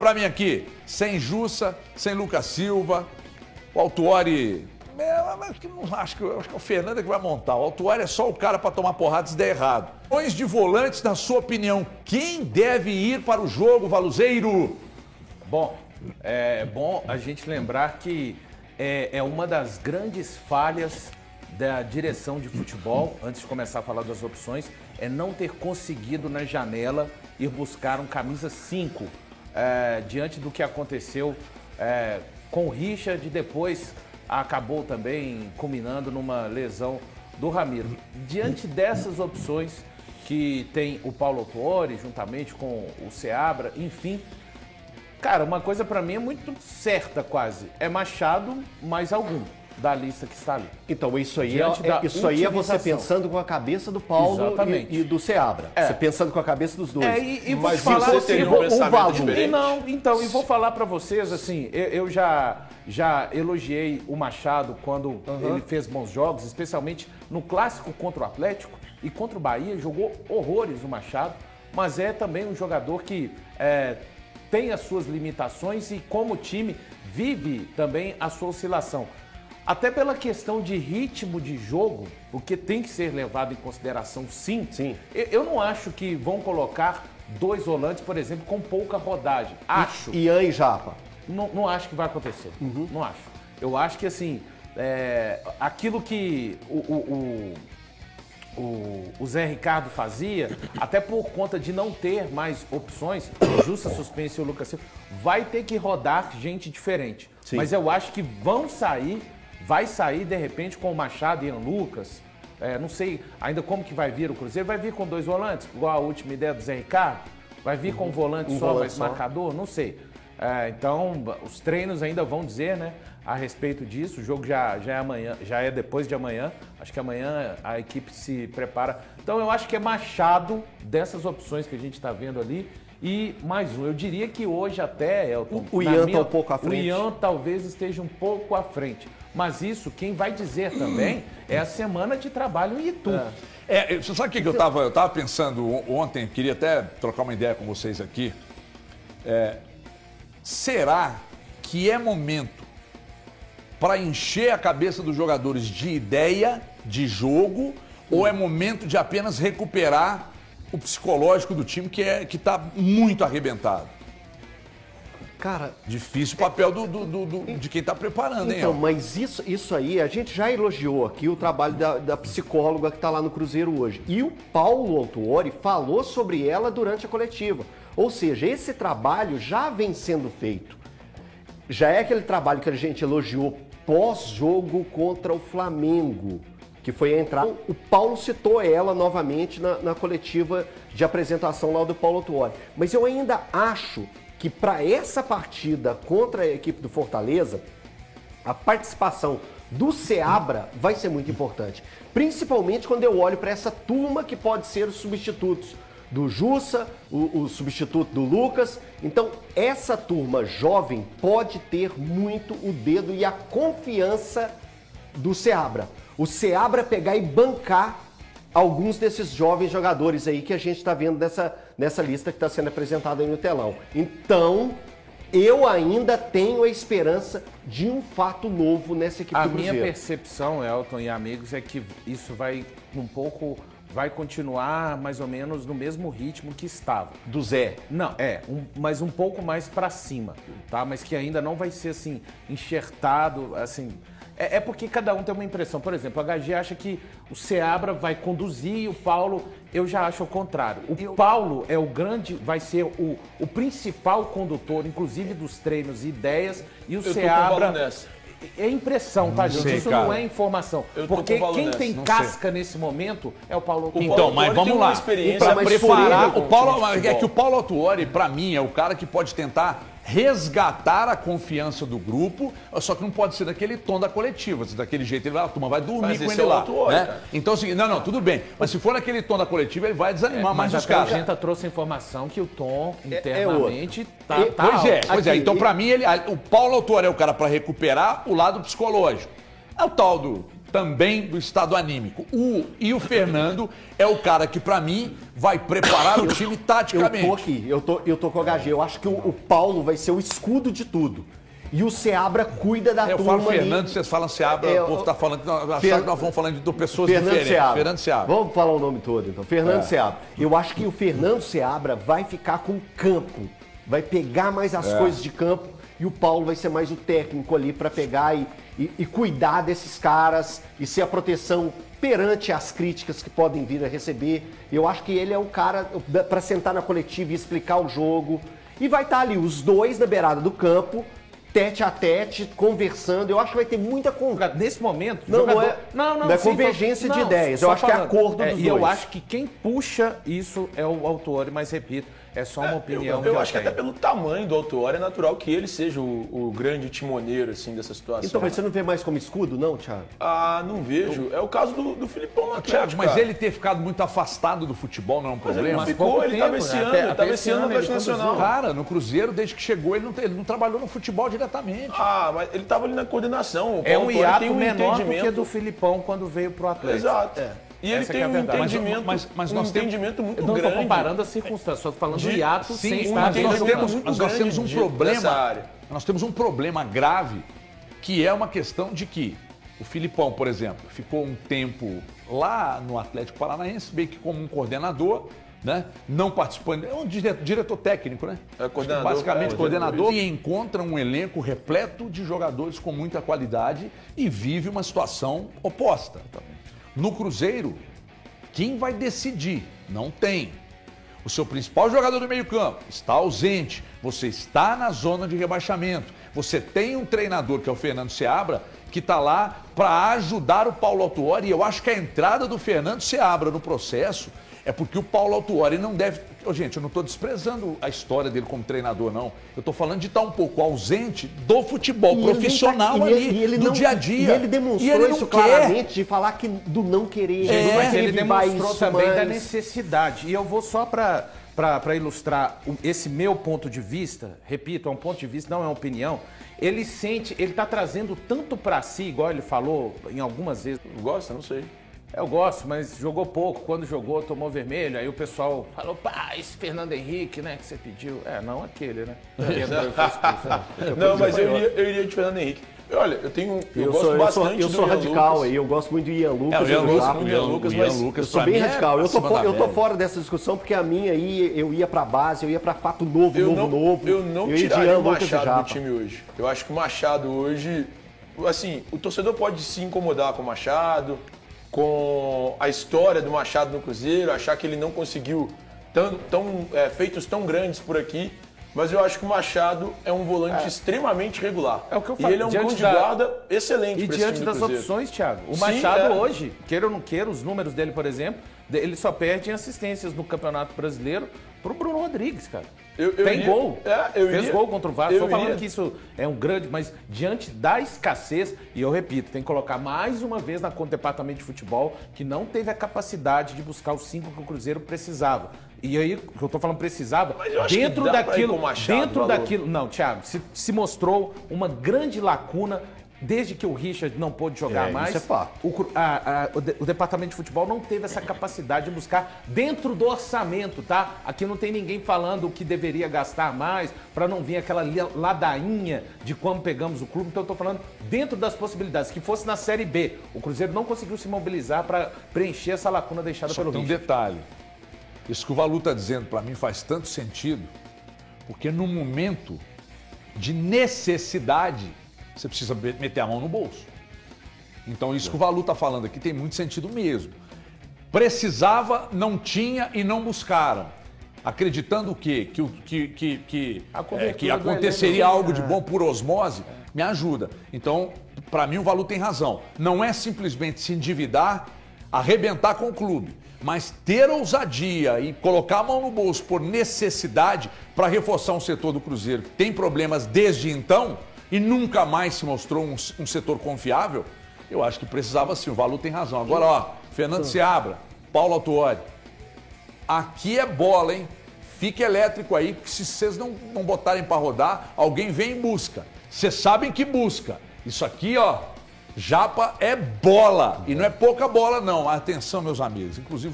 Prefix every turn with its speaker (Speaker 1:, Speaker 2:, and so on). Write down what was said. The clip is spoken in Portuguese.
Speaker 1: Para mim aqui, sem Jussa, sem Lucas Silva, o Autuori... Acho que é o Fernando que vai montar. O Autuori é só o cara para tomar porrada se der errado. Pões de volantes, na sua opinião, quem deve ir para o jogo, Valuzeiro?
Speaker 2: Bom, é bom a gente lembrar que é uma das grandes falhas da direção de futebol, antes de começar a falar das opções, é não ter conseguido na janela ir buscar um camisa 5, diante do que aconteceu com o Richard, depois acabou também culminando numa lesão do Ramiro. Diante dessas opções que tem o Paulo Autuori, juntamente com o Seabra, enfim, cara, uma coisa pra mim é muito certa quase, é Machado mais algum da lista que está ali.
Speaker 3: Então, isso aí é você pensando com a cabeça do Paulo e do Seabra. Você pensando com a cabeça dos dois.
Speaker 2: Mas você teria um pensamento diferente? E vou falar para vocês, assim, eu já elogiei o Machado quando ele fez bons jogos, especialmente no clássico contra o Atlético e contra o Bahia, jogou horrores o Machado, mas é também um jogador que tem as suas limitações e como time vive também a sua oscilação. Até pela questão de ritmo de jogo, o que tem que ser levado em consideração, sim. Eu não acho que vão colocar dois volantes, por exemplo, com pouca rodagem. Acho.
Speaker 3: Ian e Japa.
Speaker 2: Não acho que vai acontecer. Não acho. Eu acho que, assim, aquilo que o Zé Ricardo fazia, até por conta de não ter mais opções, o Jussa suspense e o Lucas Silva, vai ter que rodar gente diferente. Sim. Mas eu acho que vai sair, de repente, com o Machado e Ian Lucas. Não sei ainda como que vai vir o Cruzeiro. Vai vir com dois volantes, igual a última ideia do Zé Ricardo? Vai vir com um volante só, mas marcador? Não sei. Então, os treinos ainda vão dizer, né, a respeito disso. O jogo já é amanhã, já é depois de amanhã. Acho que amanhã a equipe se prepara. Então, eu acho que é Machado, dessas opções que a gente está vendo ali. E mais um, eu diria que hoje até, Elton...
Speaker 3: O Ian está um pouco à frente.
Speaker 2: O Ian talvez esteja um pouco à frente. Mas isso, quem vai dizer também, é a semana de trabalho em Itu.
Speaker 1: Você sabe o que eu estava pensando ontem? Queria até trocar uma ideia com vocês aqui. Será que é momento para encher a cabeça dos jogadores de ideia, de jogo, ou é momento de apenas recuperar o psicológico do time que está muito arrebentado?
Speaker 3: Cara,
Speaker 1: difícil o papel de quem está preparando, hein?
Speaker 3: Então, mas isso aí, a gente já elogiou aqui o trabalho da psicóloga que está lá no Cruzeiro hoje. E o Paulo Autuori falou sobre ela durante a coletiva. Ou seja, esse trabalho já vem sendo feito. Já é aquele trabalho que a gente elogiou pós-jogo contra o Flamengo, que foi a entrada. O Paulo citou ela novamente na coletiva de apresentação lá do Paulo Autuori. Mas eu ainda acho que para essa partida contra a equipe do Fortaleza, a participação do Seabra vai ser muito importante. Principalmente quando eu olho para essa turma que pode ser os substitutos do Jussa, o substituto do Lucas. Então, essa turma jovem pode ter muito o dedo e a confiança do Seabra. O Seabra pegar e bancar alguns desses jovens jogadores aí que a gente está vendo nessa lista que está sendo apresentada aí no telão. Então, eu ainda tenho a esperança de um fato novo nessa equipe do Cruzeiro.
Speaker 2: A minha percepção, Elton e amigos, é que isso vai continuar mais ou menos no mesmo ritmo que estava.
Speaker 3: Do Zé?
Speaker 2: Não, mas um pouco mais para cima, tá? Mas que ainda não vai ser assim, enxertado, assim... É porque cada um tem uma impressão. Por exemplo, a HG acha que o Seabra vai conduzir e o Paulo, eu já acho o contrário. Paulo vai ser o principal condutor, inclusive dos treinos e ideias, e o Seabra... É impressão, tá, gente? Isso não é informação. Porque quem tem casca nesse momento é o Paulo Autuori.
Speaker 1: Então, mas vamos lá. Para preparar o Paulo... É que o Paulo Autuori, para mim, é o cara que pode tentar resgatar a confiança do grupo, só que não pode ser daquele tom da coletiva. Se daquele jeito, a turma vai dormir com ele lá.
Speaker 2: Autuori,
Speaker 1: né? Então, assim, não, tudo bem. Mas se for naquele tom da coletiva, ele vai desanimar mais os caras.
Speaker 2: A gente trouxe a informação que o tom internamente tá
Speaker 1: Pois é. Então, para mim, o Paulo Autuori é o cara para recuperar o lado psicológico. É o tal do também do estado anímico. E o Fernando é o cara que, para mim, vai preparar o time taticamente.
Speaker 3: Eu tô com o HG. Eu acho que o Paulo vai ser o escudo de tudo. E o Seabra cuida da turma.
Speaker 1: Eu falo Fernando, vocês falam Seabra, o povo tá falando, acharam que nós vamos falando de pessoas diferentes. Fernando Seabra.
Speaker 3: Vamos falar o nome todo, então. Fernando Seabra. Eu acho que o Fernando Seabra vai ficar com o campo. Vai pegar mais as coisas de campo e o Paulo vai ser mais o técnico ali para pegar e cuidar desses caras e ser a proteção perante as críticas que podem vir a receber. Eu acho que ele é o cara para sentar na coletiva e explicar o jogo. E vai estar ali os dois na beirada do campo, tete a tete, conversando. Eu acho que vai ter muita conversa.
Speaker 2: Nesse momento,
Speaker 3: não é
Speaker 2: sim,
Speaker 3: convergência de ideias. Eu acho que é acordo dos dois.
Speaker 2: E eu acho que quem puxa isso é o Autuori, mas repito, é só uma opinião.
Speaker 4: Eu acho que até pelo tamanho do Autuori é natural que ele seja o grande timoneiro assim, dessa situação.
Speaker 3: Então, mas você não vê mais como escudo, não, Thiago?
Speaker 4: Ah, não vejo. É o caso do Filipão no Atlético.
Speaker 1: Thiago, mas ele ter ficado muito afastado do futebol não é um problema?
Speaker 4: Mas ele estava esse ano, ele estava esse ano no Atlético Nacional.
Speaker 1: Cara, no Cruzeiro, desde que chegou, ele não trabalhou no futebol diretamente.
Speaker 4: Ah, mas ele estava ali na coordenação.
Speaker 2: É um hiato menor do que do Filipão quando veio pro Atlético.
Speaker 4: Exato. E ele tem um entendimento,
Speaker 1: mas nós
Speaker 4: entendimento muito
Speaker 2: grande.
Speaker 4: grande.
Speaker 2: Não estou comparando as circunstâncias, estou falando do hiato sem estar
Speaker 1: nós temos um problema. Nós temos um problema grave, que é uma questão de que o Filipão, por exemplo, ficou um tempo lá no Atlético Paranaense, meio que como um coordenador, né? Não participando, é um diretor técnico, né?
Speaker 4: É coordenador.
Speaker 1: Basicamente coordenador. E encontra um elenco repleto de jogadores com muita qualidade e vive uma situação oposta. No Cruzeiro, quem vai decidir? Não tem. O seu principal jogador do meio-campo está ausente. Você está na zona de rebaixamento. Você tem um treinador, que é o Fernando Seabra, que está lá para ajudar o Paulo Autuori. E eu acho que a entrada do Fernando Seabra no processo é porque o Paulo Autuori não deve... Gente, eu não estou desprezando a história dele como treinador, não. Eu estou falando de estar um pouco ausente do futebol profissional do dia a dia.
Speaker 3: E ele demonstrou isso claramente, de falar do não querer.
Speaker 2: Mas ele demonstrou também da necessidade. E eu vou só para ilustrar esse meu ponto de vista, repito, é um ponto de vista, não é uma opinião. Ele está trazendo tanto para si, igual ele falou em algumas vezes.
Speaker 4: Gosta? Não sei.
Speaker 2: Eu gosto, mas jogou pouco. Quando jogou, tomou vermelho. Aí o pessoal falou, pá, esse Fernando Henrique, né, que você pediu. Não aquele, né?
Speaker 4: Não, mas eu iria de Fernando Henrique. Olha, eu gosto bastante do
Speaker 3: sou radical aí, eu gosto muito do Ian Lucas.
Speaker 4: O Ian Lucas,
Speaker 3: eu sou bem radical. Eu tô fora dessa discussão porque a minha aí, eu ia pra base, eu ia pra fato novo.
Speaker 4: Eu não tiraria o Machado do time hoje. Eu acho que o Machado hoje, assim, o torcedor pode se incomodar com o Machado, com a história do Machado no Cruzeiro, achar que ele não conseguiu feitos tão grandes por aqui, mas eu acho que o Machado é um volante extremamente regular.
Speaker 2: É o que eu falo.
Speaker 4: E ele é um cão de guarda excelente.
Speaker 2: E diante das opções, Thiago, o Machado hoje, queira ou não queira, os números dele, por exemplo, ele só perde em assistências no Campeonato Brasileiro pro Bruno Rodrigues, cara. Tem gol. Fez gol contra o Vasco. Estou falando que isso é um grande, mas diante da escassez, e eu repito, tem que colocar mais uma vez na conta do departamento de futebol que não teve a capacidade de buscar os 5 que o Cruzeiro precisava. E aí, eu tô falando precisava, dentro daquilo. Não, Thiago, se mostrou uma grande lacuna. Desde que o Richard não pôde jogar mais,
Speaker 3: isso é fato.
Speaker 2: O departamento de futebol não teve essa capacidade de buscar dentro do orçamento, tá? Aqui não tem ninguém falando o que deveria gastar mais para não vir aquela ladainha de como pegamos o clube. Então eu tô falando dentro das possibilidades. Que fosse na Série B, o Cruzeiro não conseguiu se mobilizar para preencher essa lacuna deixada pelo Richard.
Speaker 1: Tem um detalhe. Isso que o Valu está dizendo para mim faz tanto sentido, porque no momento de necessidade você precisa meter a mão no bolso. Então isso que o Valu está falando aqui tem muito sentido mesmo. Precisava, não tinha e não buscaram. Acreditando o quê? Que aconteceria algo de bom por osmose, me ajuda. Então, para mim o Valu tem razão. Não é simplesmente se endividar, arrebentar com o clube, mas ter ousadia e colocar a mão no bolso por necessidade para reforçar um setor do Cruzeiro que tem problemas desde então e nunca mais se mostrou um setor confiável, eu acho que precisava sim, o Valu tem razão. Agora, Fernando Seabra, Paulo Autuori, aqui é bola, hein? Fique elétrico aí, porque se vocês não botarem para rodar, alguém vem e busca. Vocês sabem que busca. Isso aqui, Japa é bola. E não é pouca bola, não. Atenção, meus amigos. Inclusive,